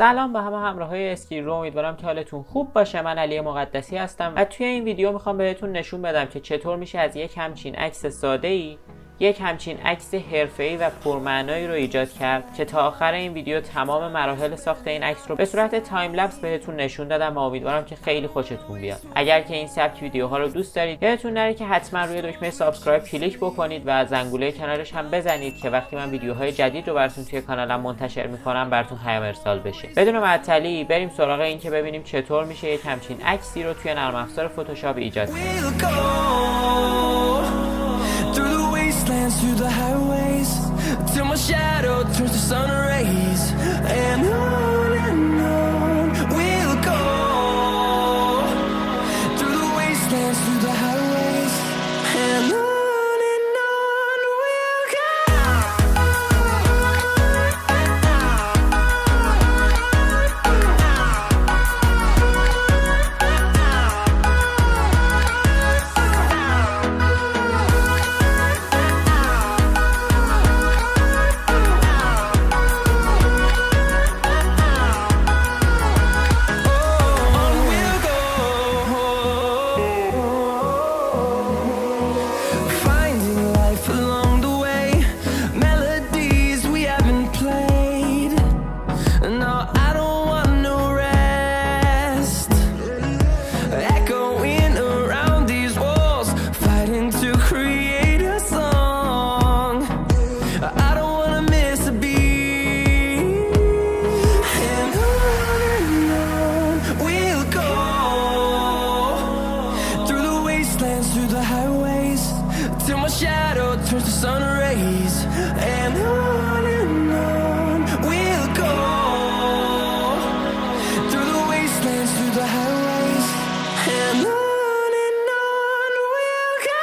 سلام به همه همراهای اسکیلروم، امیدوارم که حالتون خوب باشه. من علی مقدسی هستم و توی این ویدیو میخوام بهتون نشون بدم که چطور میشه از یک همچین عکس ساده‌ای یک همچین عکس حرفه‌ای و پرمعنایی رو ایجاد کرد که تا آخر این ویدیو تمام مراحل ساخت این عکس رو به صورت تایم لپس بهتون نشون دادم و امیدوارم که خیلی خوشتون بیاد. اگر که این سبک ویدیوها رو دوست دارید یادتون نره که حتما روی دکمه سابسکرایب کلیک بکنید و زنگوله کنارش هم بزنید که وقتی من ویدیوهای جدید رو براتون توی کانالم منتشر میکنم براتون پیام ارسال بشه. بدون معطلی بریم سراغ این که ببینیم چطور میشه یک همچین عکسی رو توی نرم افزار فتوشاپ ایجاد کرد. Through the highways till my shadow turns to sun rays, and on we'll go through the wastelands, through the highways, and on we'll go. Through the highways till my shadow turns to sun rays, and on we'll go through the wastelands, through the highways, and on we'll go.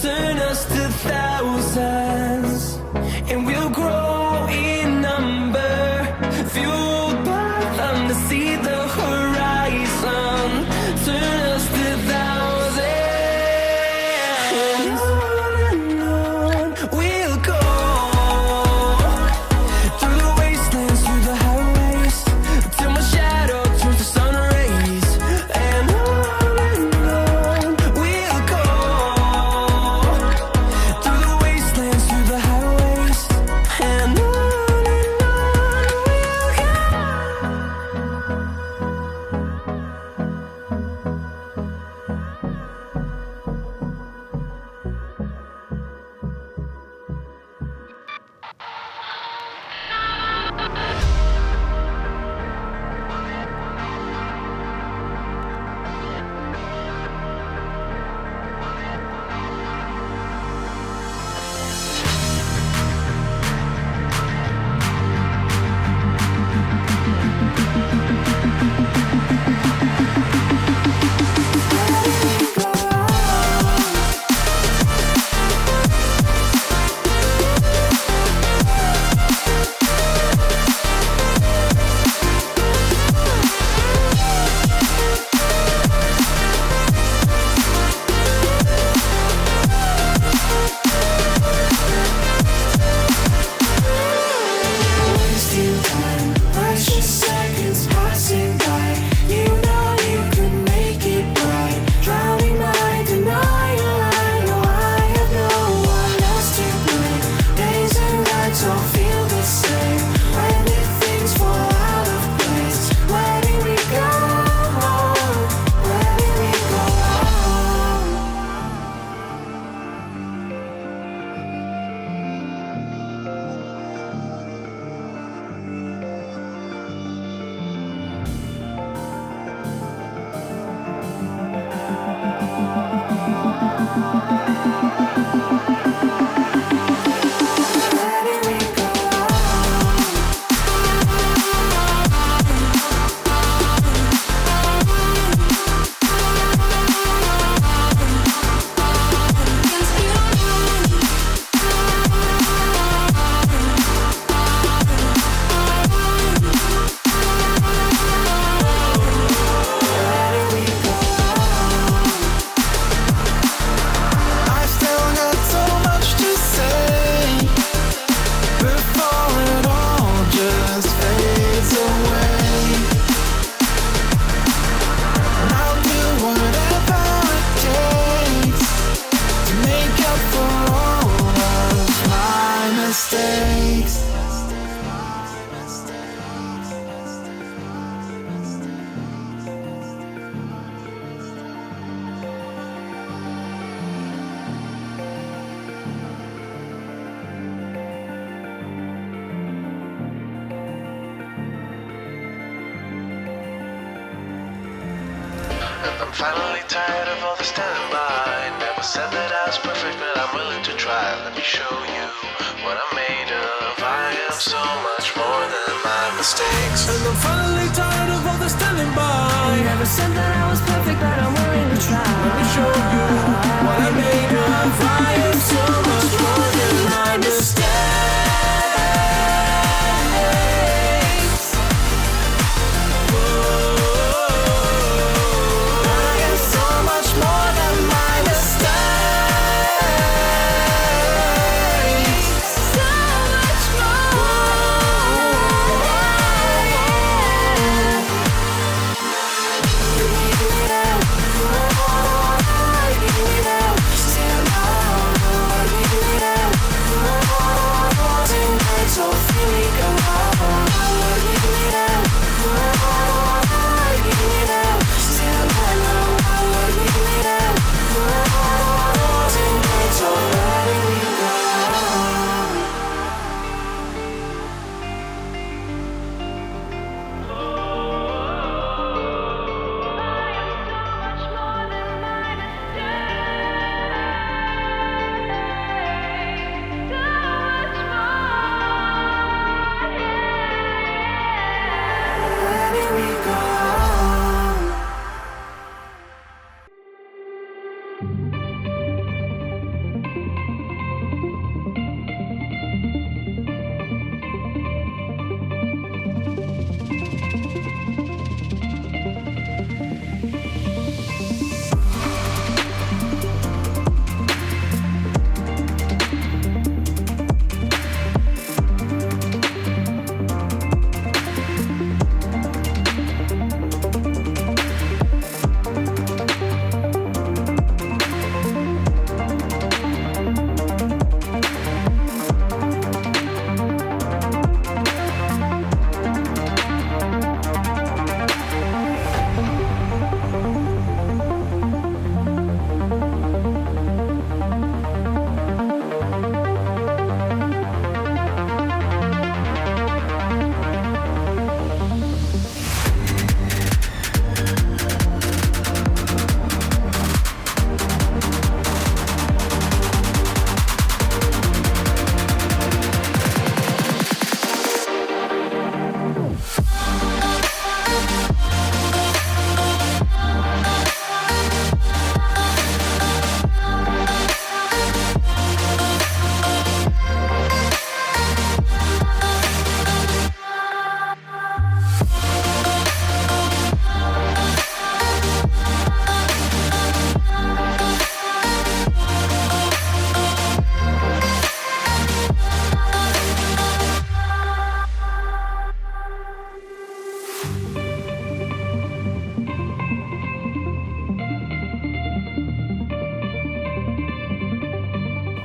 Turn us to thousands, and we'll grow in number, fueled by them to see the horizon. Turn us to thousands, and on we'll go through the wastelands, through the highways, till my shadow turns to sun rays, and on we'll go. And I'm finally tired of all the standing by. Never said that I was perfect, but I'm willing to try. Let me show you what I'm made of. I am so much more than my mistakes. And I'm finally tired of all the standing by. Never said that I was perfect, but I'm willing to try. Let me show you what I'm made of. I am so much more than my mistakes.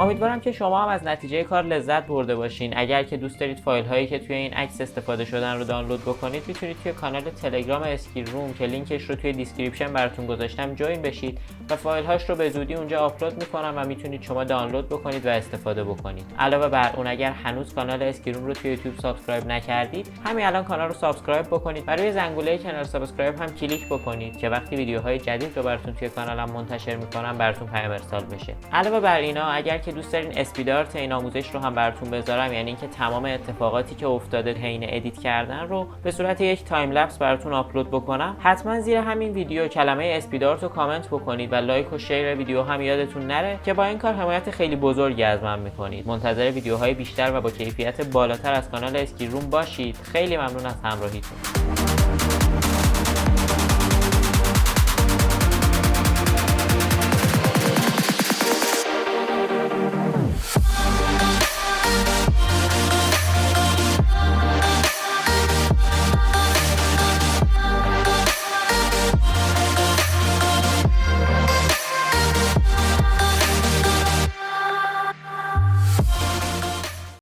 امیدوارم که شما هم از نتیجه کار لذت برده باشین. اگر که دوست دارید فایل هایی که توی این عکس استفاده شدن رو دانلود بکنید، میتونید توی کانال تلگرام اسکیلروم که لینکش رو توی دیسکریپشن براتون گذاشتم جوین بشید و فایل هاش رو به زودی اونجا آپلود میکنم و میتونید شما دانلود بکنید و استفاده بکنید. علاوه بر اون اگر هنوز کانال اسکیلروم رو توی یوتیوب سابسکرایب نکردید، همین الان کانال رو سابسکرایب بکنید و روی زنگوله کنار سابسکرایب هم کلیک بکنید که وقتی ویدیوهای جدید رو براتون توی کانالم منتشر میکنم براتون پیام ارسال بشه. علاوه بر اینا اگر که دوست دارین اسپید این آموزش رو هم براتون بذارم، یعنی اینکه تمام اتفاقاتی که افتاده حین ادیت کردن رو به صورت یک تایم لپس براتون آپلود بکنم، حتما زیر همین ویدیو کلمه اسپید رو کامنت بکنید و لایک و شیر ویدیو هم یادتون نره که با این کار حمایت خیلی بزرگی از من میکنید. منتظر ویدیوهای بیشتر و با کیفیت بالاتر از کانال اسکیلروم باشید. خیلی ممنون از همراهیتون.